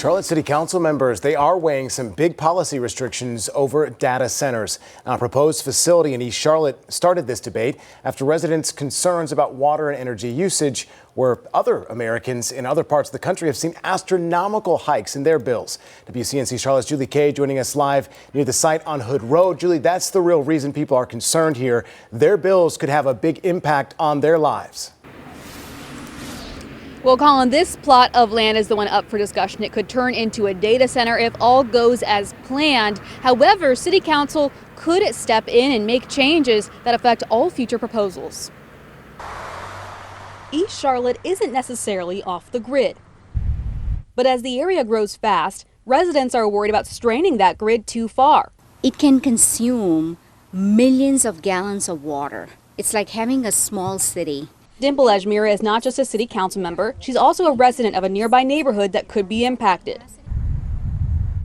Charlotte City Council members, they are weighing some big policy restrictions over data centers. Now, a proposed facility in East Charlotte started this debate after residents' concerns about water and energy usage, where other Americans in other parts of the country have seen astronomical hikes in their bills. WCNC Charlotte's Julie Kay joining us live near the site on Hood Road. Julie, that's the real reason people are concerned here. Their bills could have a big impact on their lives. Well, Colin, this plot of land is the one up for discussion. It could turn into a data center if all goes as planned. However, City Council could step in and make changes that affect all future proposals. East Charlotte isn't necessarily off the grid. But as the area grows fast, residents are worried about straining that grid too far. It can consume millions of gallons of water. It's like having a small city. Dimple Ajmira is not just a city council member, she's also a resident of a nearby neighborhood that could be impacted.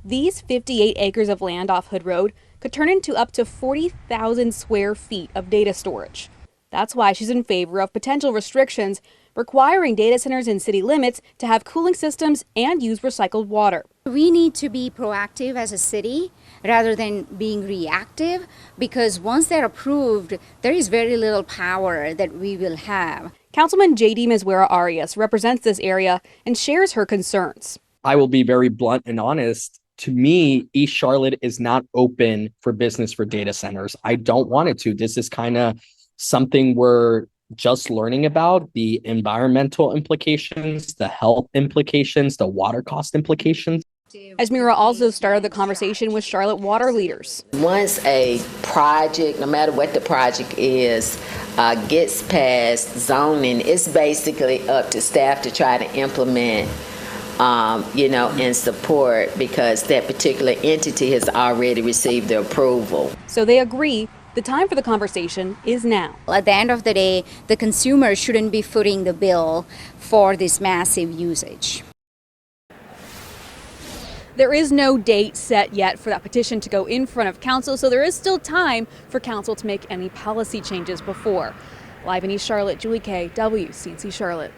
These 58 acres of land off Hood Road could turn into up to 40,000 square feet of data storage. That's why she's in favor of potential restrictions requiring data centers in city limits to have cooling systems and use recycled water. We need to be proactive as a city rather than being reactive, because once they're approved, there is very little power that we will have. Councilman J.D. Mizwera Arias represents this area and shares her concerns. I will be very blunt and honest. To me, East Charlotte is not open for business for data centers. I don't want it to. This is kind of something we're just learning about, the environmental implications, the health implications, the water cost implications. Ajmira also started the conversation with Charlotte water leaders. Once a project, no matter what the project is, gets past zoning, it's basically up to staff to try to implement, and support, because that particular entity has already received the approval. So they agree the time for the conversation is now. At the end of the day, the consumer shouldn't be footing the bill for this massive usage. There is no date set yet for that petition to go in front of council, so there is still time for council to make any policy changes before. Live in East Charlotte, Julie Kay, WCNC Charlotte.